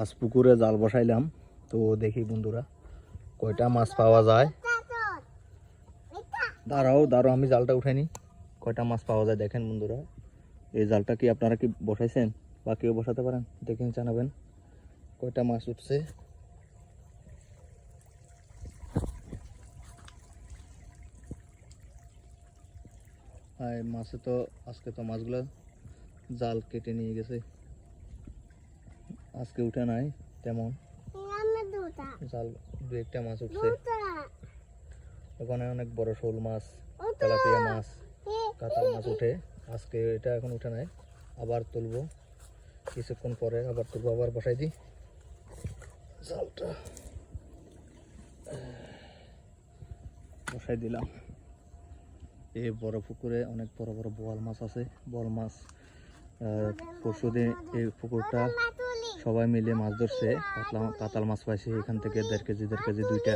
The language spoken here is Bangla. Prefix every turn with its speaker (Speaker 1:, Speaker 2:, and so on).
Speaker 1: আজ পুকুরে জাল বসাইলাম, তো দেখি বন্ধুরা কয়টা মাছ পাওয়া যায়। দাঁড়াও দাঁড়াও, আমি জালটা উঠাইনি। কয়টা মাছ পাওয়া যায় দেখেন বন্ধুরা। এই জালটা কি আপনারা কি বসাইছেন বা কেউ বসাতে পারেন, দেখেন জানাবেন কয়টা মাছ উঠছে। আর মাছে তো আজকে তো মাছগুলো জাল কেটে নিয়ে গেছে, আজকে উঠে নাই তেমন জাল। দু একটা মাছ উঠছে, ওখানে অনেক বড় শোল মাছ, তেলাপিয়া মাছ, কাতল মাছ উঠে। আজকে এটা এখন উঠে নাই, আবার তুলবো কিছুক্ষণ পরে, আবার তুলবো, আবার বসাই দিই জালটা। বসাই দিলাম। এই বড় পুকুরে অনেক বড় বড় বোয়াল মাছ আছে, বোয়াল মাছ। পরশুদিন এই পুকুরটা সবাই মিলে মাছ ধরছে, কাতল মাছ পাইছে এখান থেকে 1.5 কেজি দুইটা।